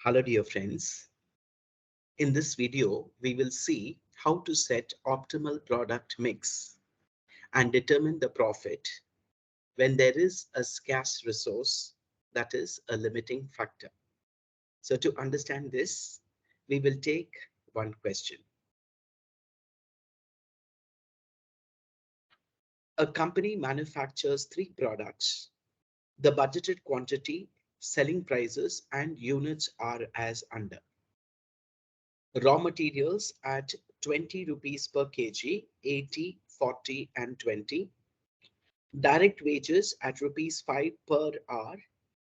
Hello dear friends. In this video, we will see how to set optimal product mix and determine the profit when there is a scarce resource, that is a limiting factor. So to understand this, we will take one question. A company manufactures three products. The budgeted quantity, selling prices and units are as under. Raw materials at 20 rupees per kg, 80, 40 and 20. Direct wages at rupees 5 per hour,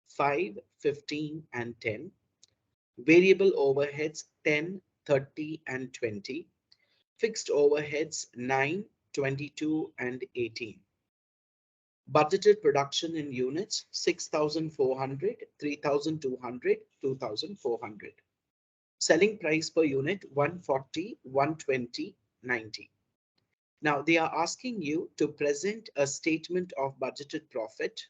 5, 15 and 10. Variable overheads 10, 30 and 20. Fixed overheads 9, 22 and 18. Budgeted production in units 6,400, 3,200, 2,400. Selling price per unit 140, 120, 90. Now they are asking you to present a statement of budgeted profit,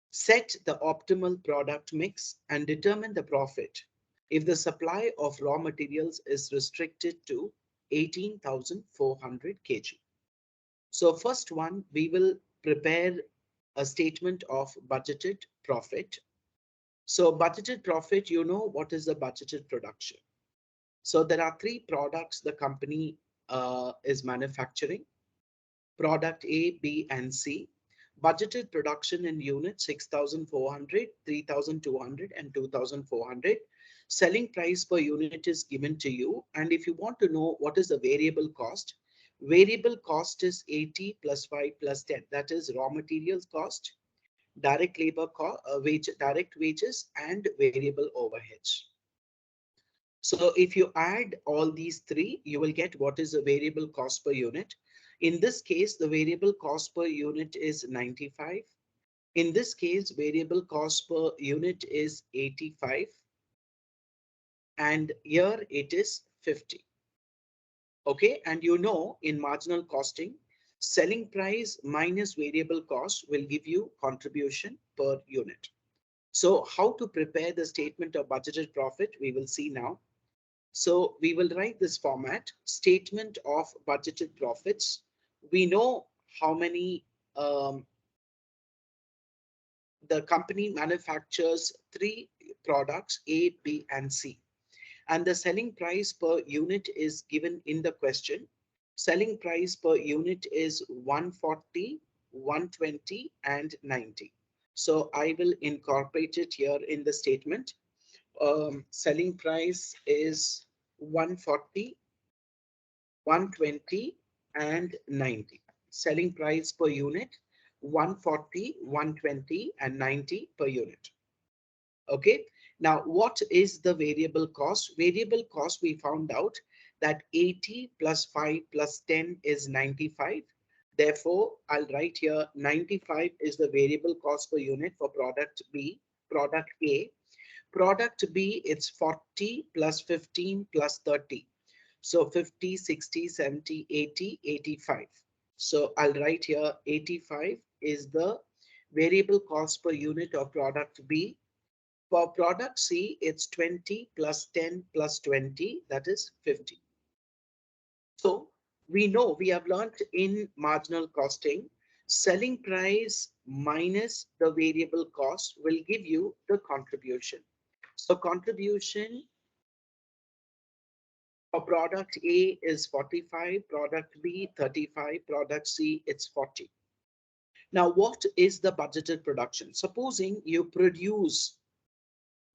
set the optimal product mix and determine the profit if the supply of raw materials is restricted to 18,400 kg. So first one, we will prepare a statement of budgeted profit. So budgeted profit, you know what is the budgeted production. So there are three products the company is manufacturing. Product A, B, and C. Budgeted production in units 6,400, 3,200, and 2,400. Selling price per unit is given to you. And if you want to know what is the variable cost is 80 plus 5 plus 10. That is raw materials cost, direct labor cost, direct wages, and variable overheads. So if you add all these three, you will get what is the variable cost per unit. In this case, the variable cost per unit is 95. In this case, variable cost per unit is 85. And here it is 50. Okay, and you know in marginal costing, selling price minus variable cost will give you contribution per unit. So how to prepare the statement of budgeted profit, we will see now. So we will write this format, statement of budgeted profits. We know how many the company manufactures three products, A, B, and C. And the selling price per unit is given in the question. Selling price per unit is 140, 120, and 90. So I will incorporate it here in the statement. Selling price is 140, 120 and 90. Selling price per unit 140, 120 and 90 per unit. Okay. Now, what is the variable cost? Variable cost, we found out that 80 plus 5 plus 10 is 95. Therefore, I'll write here 95 is the variable cost per unit for product B. Product A. Product B, it's 40 plus 15 plus 30. So 50, 60, 70, 80, 85. So I'll write here 85 is the variable cost per unit of product B. For product C, it's 20 plus 10 plus 20, that is 50. So we know, we have learned in marginal costing, selling price minus the variable cost will give you the contribution. So contribution for product A is 45, product B 35, product C it's 40. Now, what is the budgeted production? Supposing you produce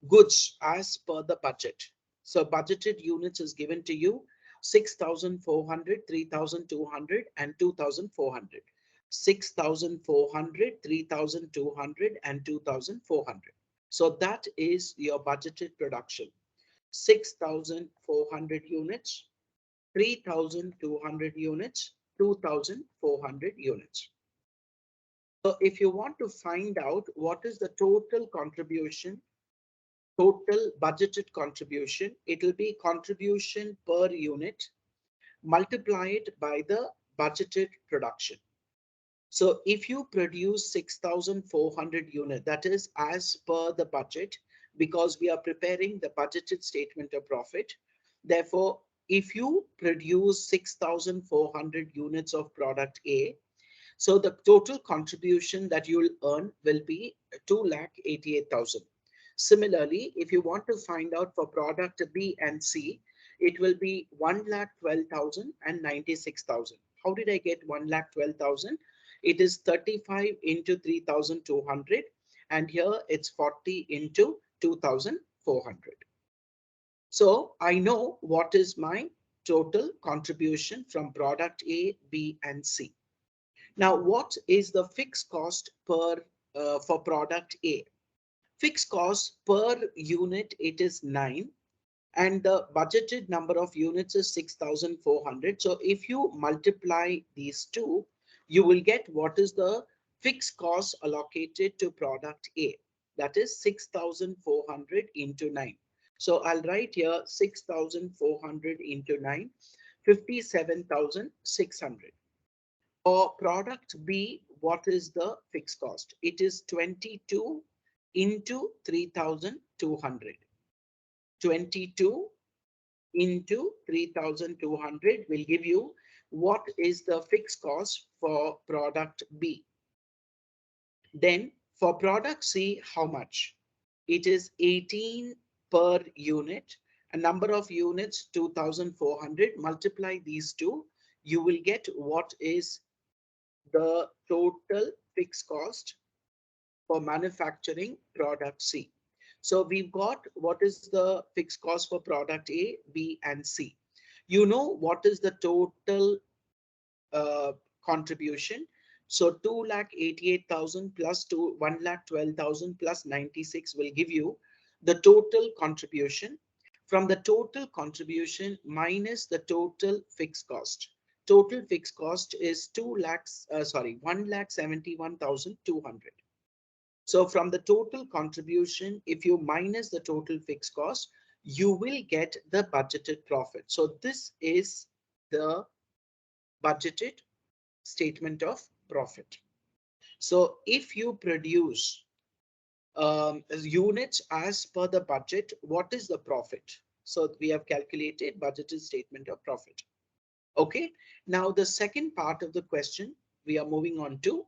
goods as per the budget. So budgeted units is given to you 6,400, 3,200 and 2,400. 6,400, 3,200 and 2,400. So that is your budgeted production. 6,400 units, 3,200 units, 2,400 units. So if you want to find out what is the total contribution, total budgeted contribution, it will be contribution per unit, multiply it by the budgeted production. So if you produce 6,400 units, that is as per the budget, because we are preparing the budgeted statement of profit. Therefore, if you produce 6,400 units of product A, so the total contribution that you'll earn will be 2,88,000. Similarly, if you want to find out for product B and C, it will be 1,12,000 and 96,000. How did I get 1,12,000? It is 35 into 3,200, and here it's 40 into 2,400. So I know what is my total contribution from product A, B, and C. Now, what is the fixed cost per for product A? Fixed cost per unit, it is 9, and the budgeted number of units is 6,400. So if you multiply these two, you will get what is the fixed cost allocated to product A. That is 6,400 into 9. So I'll write here 6,400 into 9, 57,600. For product B, what is the fixed cost? It is 22 into 3,200. 22 into 3,200 will give you what is the fixed cost for product B. Then for product C, how much? It is 18 per unit. A number of units, 2,400. Multiply these two, you will get what is the total fixed cost for manufacturing product C. So we've got what is the fixed cost for product A, B, and C. You know what is the total contribution. So 2,88,000 plus 1,12,000 plus 96 will give you the total contribution. From the total contribution minus the total fixed cost. Total fixed cost is 1,71,200. So from the total contribution, if you minus the total fixed cost, you will get the budgeted profit. So this is the budgeted statement of profit. So if you produce units as per the budget, what is the profit? So we have calculated budgeted statement of profit. Okay, now the second part of the question, we are moving on to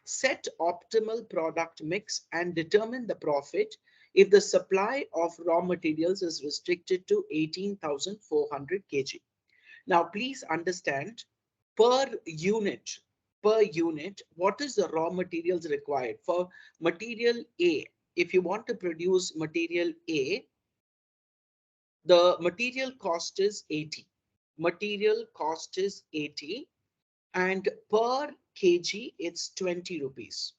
set optimal product mix and determine the profit if the supply of raw materials is restricted to 18,400 kg. Now, please understand per unit, what is the raw materials required for material A? If you want to produce material A, the material cost is 80. Material cost is 80, and per kg it's 20 rupees.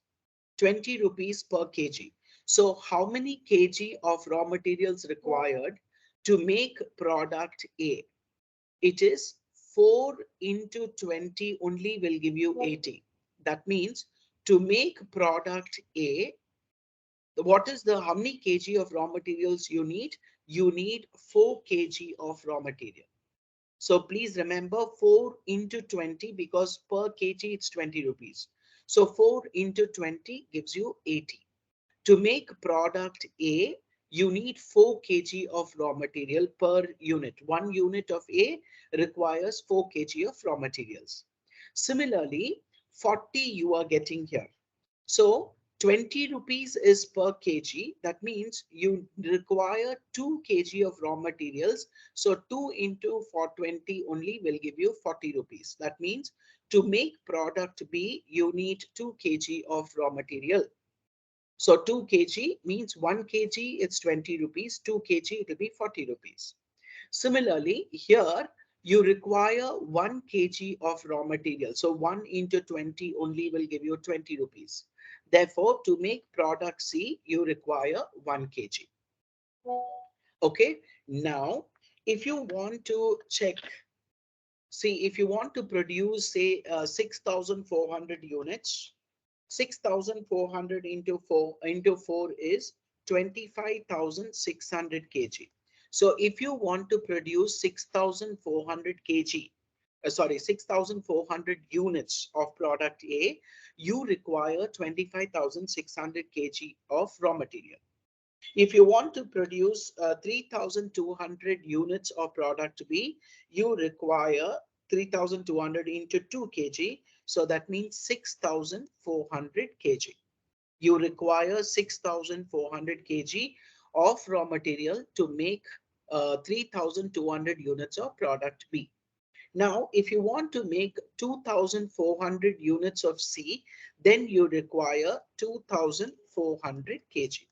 20 rupees per kg. So how many kg of raw materials required to make product A? It is 4 into 20 only will give you 80. That means to make product A, what is the how many kg of raw materials you need? You need 4 kg of raw material. So please remember 4 into 20 because per kg it's 20 rupees. So 4 into 20 gives you 80. To make product A, you need 4 kg of raw material per unit. 1 unit of A requires 4 kg of raw materials. Similarly, 40 you are getting here. So 20 rupees is per kg. That means you require 2 kg of raw materials. So 2 into 420 only will give you 40 rupees. That means to make product B, you need 2 kg of raw material. So 2 kg means 1 kg, it's 20 rupees. 2 kg, it will be 40 rupees. Similarly, here you require 1 kg of raw material. So 1 into 20 only will give you 20 rupees. Therefore, to make product C, you require 1 kg. Okay, now if you want to check, see, if you want to produce, say, 6,400 units, 6,400 into 4 is 25,600 kg. So if you want to produce 6,400 kg, 6,400 units of product A, you require 25,600 kg of raw material. If you want to produce 3,200 units of product B, you require 3,200 into 2 kg. So that means 6,400 kg. You require 6,400 kg of raw material to make 3,200 units of product B. Now, if you want to make 2,400 units of C, then you require 2,400 kg.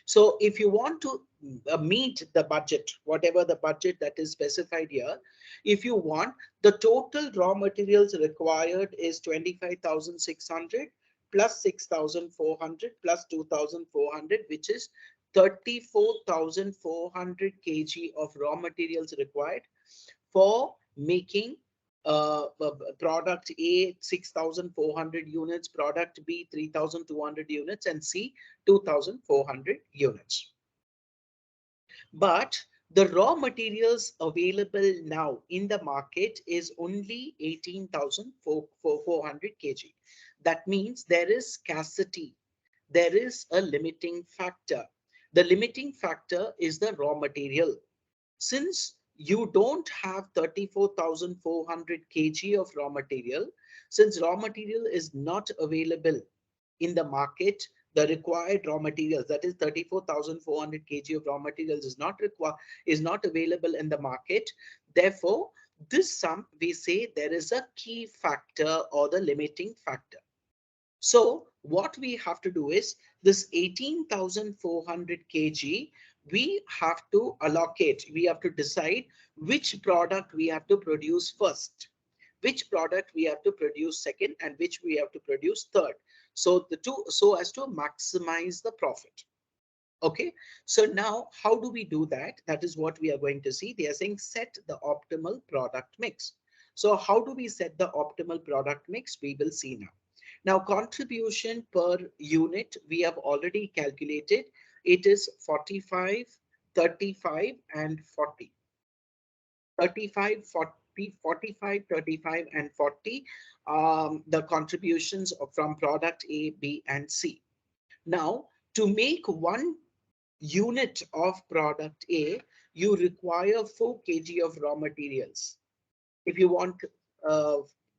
So if you want to meet the budget, whatever the budget that is specified here, if you want, the total raw materials required is 25,600 plus 6,400 plus 2,400, which is 34,400 kg of raw materials required for making product A 6,400 units, product B 3,200 units, and C 2,400 units. But the raw materials available now in the market is only 18,400 kg. That means there is scarcity. There is a limiting factor. The limiting factor is the raw material. Since you don't have 34,400 kg of raw material, since raw material is not available in the market, the required raw materials, that is 34,400 kg of raw materials is not available in the market. Therefore, this sum we say there is a key factor or the limiting factor. So what we have to do is this 18,400 kg, we have to allocate, we have to decide which product we have to produce first, which product we have to produce second, and which we have to produce third. So the two, so as to maximize the profit. Okay, so now how do we do that? That is what we are going to see. They are saying set the optimal product mix. So how do we set the optimal product mix? We will see now. Now, contribution per unit, we have already calculated. It is 45, 35, and 40. 35, 40, 45, 35, and 40, the contributions from product A, B, and C. Now, to make 1 unit of product A, you require 4 kg of raw materials. If you want to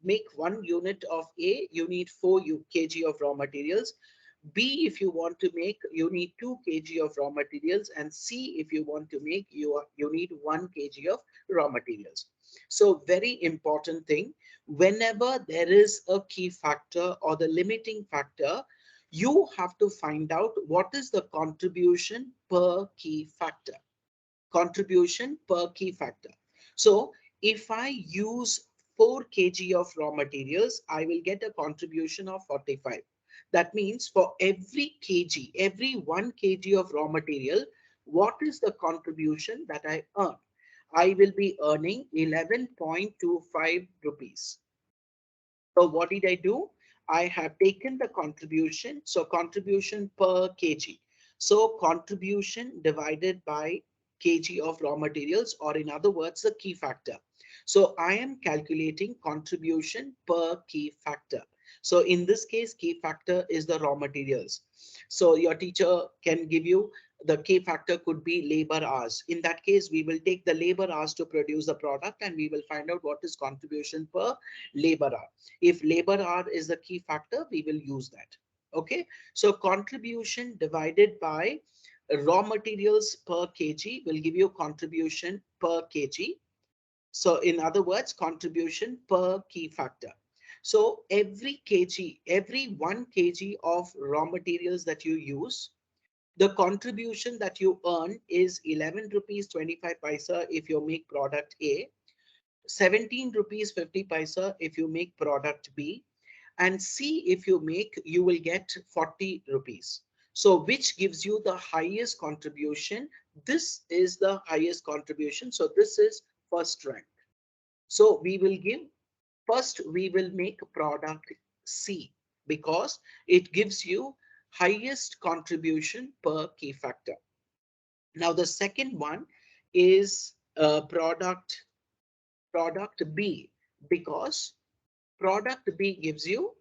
make 1 unit of A, you need 4 kg of raw materials. B, if you want to make, you need 2 kg of raw materials, and C, if you want to make, you need 1 kg of raw materials. So very important thing, whenever there is a key factor or the limiting factor, you have to find out what is the contribution per key factor. Contribution per key factor. So if I use 4 kg of raw materials, I will get a contribution of 45. That means for every kg, every 1 kg of raw material, what is the contribution that I earn? I will be earning 11.25 rupees. So what did I do? I have taken the contribution. So contribution per kg. So contribution divided by kg of raw materials, or in other words, the key factor. So I am calculating contribution per key factor. So in this case, key factor is the raw materials. So your teacher can give you the key factor could be labor hours. In that case, we will take the labor hours to produce the product, and we will find out what is contribution per labor hour. If labor hour is the key factor, we will use that. Okay, so contribution divided by raw materials per kg will give you contribution per kg. So in other words, contribution per key factor. So every kg, every 1 kg of raw materials that you use, the contribution that you earn is 11 rupees 25 paisa if you make product A, 17 rupees 50 paisa if you make product B, and C if you make, you will get 40 rupees. So which gives you the highest contribution? This is the highest contribution. So this is first rank. So we will give, first we will make product C because it gives you highest contribution per key factor. Now the second one is product B, because product B gives you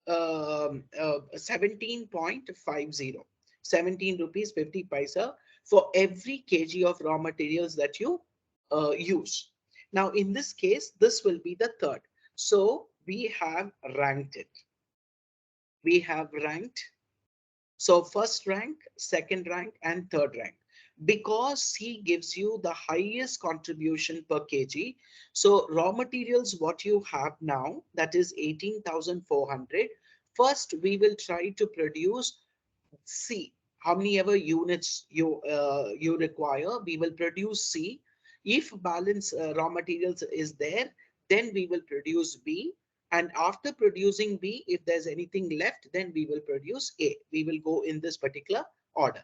17.50, 17 rupees 50 paisa for every kg of raw materials that you use. Now, in this case, this will be the third. So we have ranked it. We have ranked. So first rank, second rank, and third rank. Because C gives you the highest contribution per kg. So raw materials, what you have now, that is 18,400. First, we will try to produce C. How many ever units you require, we will produce C. If balance raw materials is there, then we will produce B. And after producing B, if there's anything left, then we will produce A. We will go in this particular order.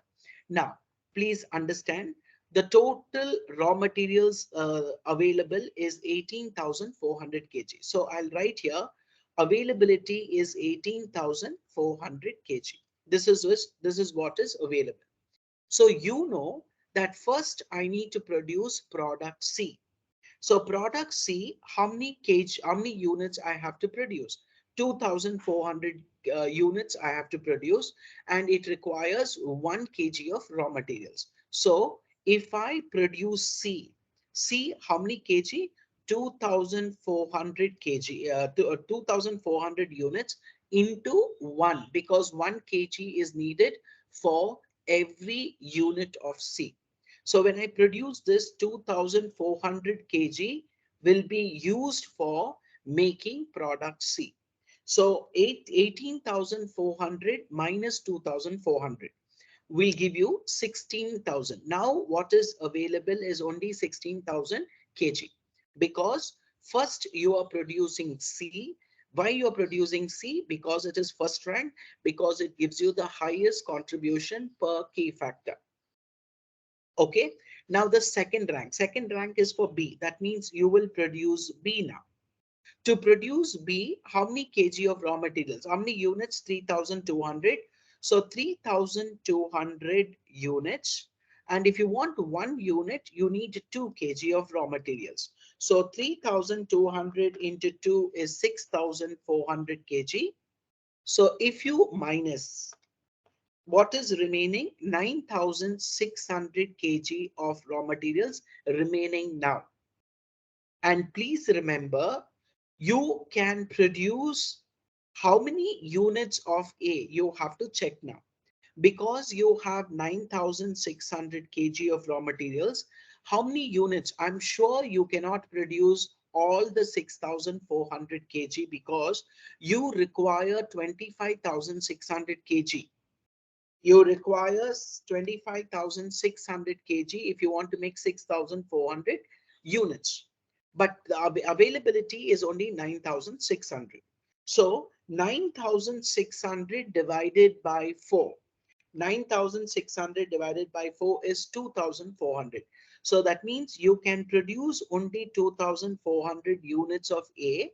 Now, please understand the total raw materials available is 18,400 kg. So I'll write here availability is 18,400 kg. This is what is available. So you know that first I need to produce product C. So product C, how many kg, how many units I have to produce? 2,400 units I have to produce, and it requires 1 kg of raw materials. So if I produce C how many kg? 2,400 kg, 2,400 units into 1, because 1 kg is needed for every unit of C. So when I produce this, 2,400 kg will be used for making product C. So 18,400 minus 2,400 will give you 16,000. Now what is available is only 16,000 kg, because first you are producing C. Why you are producing C? Because it is first rank, because it gives you the highest contribution per key factor. Okay, now the second rank is for B. That means you will produce B now. To produce B, how many kg of raw materials? How many units? 3,200. So 3,200 units. And if you want 1 unit, you need 2 kg of raw materials. So 3,200 into 2 is 6,400 kg. So if you minus, what is remaining? 9,600 kg of raw materials remaining now. And please remember, you can produce how many units of A? You have to check now. Because you have 9,600 kg of raw materials, how many units? I'm sure you cannot produce all the 6,400 kg, because you require 25,600 kg. You require 25,600 kg if you want to make 6,400 units. But the availability is only 9,600. So 9,600 divided by 4. 9,600 divided by 4 is 2,400. So that means you can produce only 2,400 units of A.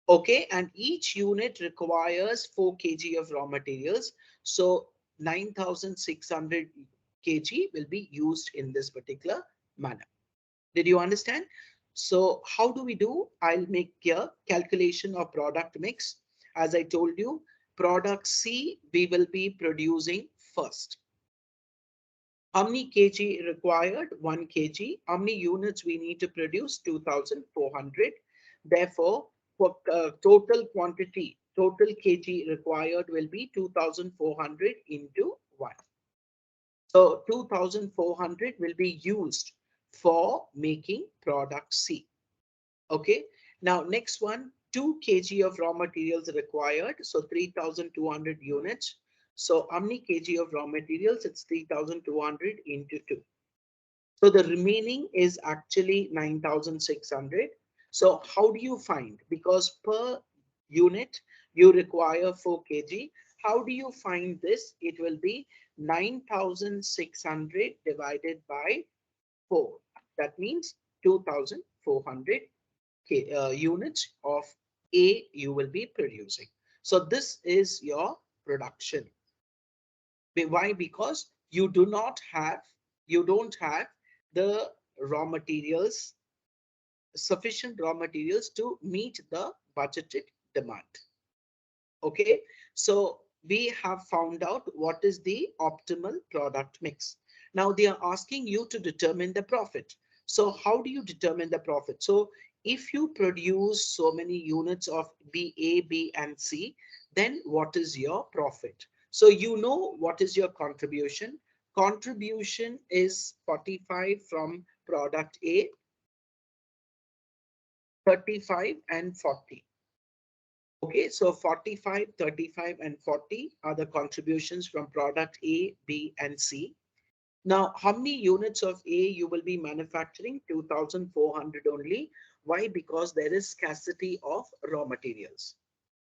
Okay, and each unit requires 4 kg of raw materials. So 9,600 kg will be used in this particular manner. Did you understand? So how do we do? I'll make a calculation of product mix. As I told you, product C we will be producing first. How many kg required? 1 kg. How many units we need to produce? 2,400. Therefore, for total quantity, total kg required will be 2,400 into 1. So 2,400 will be used for making product C. Okay. Now, next one, 2 kg of raw materials required. So 3,200 units. So how many kg of raw materials? It's 3,200 into 2. So the remaining is actually 9,600. So how do you find? Because per unit, you require 4 kg. How do you find this? It will be 9,600 divided by 4. That means 2,400 units of A you will be producing. So this is your production. Why? Because you don't have the raw materials, sufficient raw materials to meet the budgeted demand. Okay, so we have found out what is the optimal product mix. Now they are asking you to determine the profit. So how do you determine the profit? So if you produce so many units of A, B, and C, then what is your profit? So you know what is your contribution. Contribution is 45 from product A, 35 and 40. Okay, so 45, 35, and 40 are the contributions from product A, B, and C. Now, how many units of A you will be manufacturing? 2,400 only. Why? Because there is scarcity of raw materials.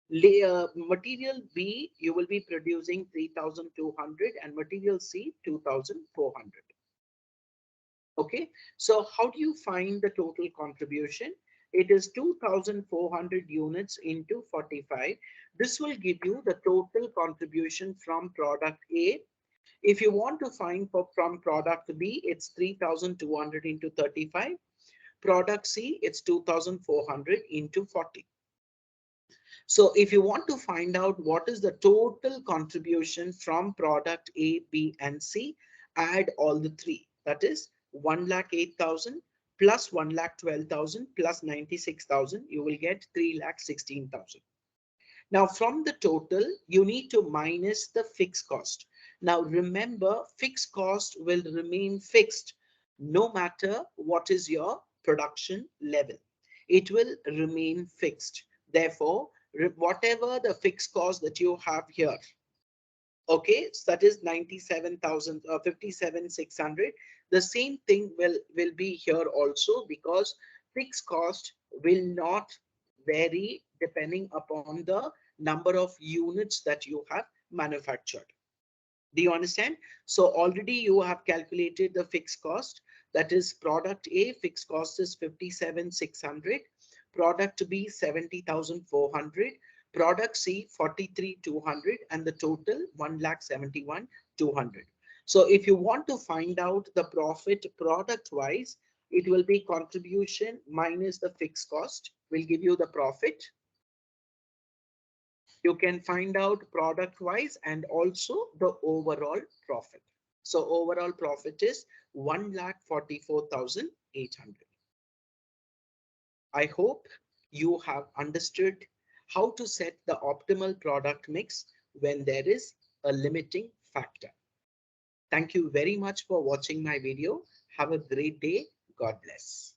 Material B, you will be producing 3,200 and material C, 2,400. Okay, so how do you find the total contribution? It is 2,400 units into 45. This will give you the total contribution from product A. If you want to find from product B, it's 3,200 into 35. Product C, it's 2,400 into 40. So if you want to find out what is the total contribution from product A, B, and C, add all the three. That is 1,08,000 plus 1,12,000 plus 96,000. You will get 3,16,000. Now from the total, you need to minus the fixed cost. Now remember, fixed cost will remain fixed no matter what is your production level. It will remain fixed. Therefore, whatever the fixed cost that you have here, okay, so that is 97,000 or 57,600. The same thing will be here also, because fixed cost will not vary depending upon the number of units that you have manufactured. Do you understand? So already you have calculated the fixed cost. That is product A, fixed cost is 57,600. Product B, 70,400. Product C, 43,200, and the total 1,71,200. So if you want to find out the profit product wise, it will be contribution minus the fixed cost will give you the profit. You can find out product wise and also the overall profit. So overall profit is 1,44,800. I hope you have understood how to set the optimal product mix when there is a limiting factor. Thank you very much for watching my video. Have a great day. God bless.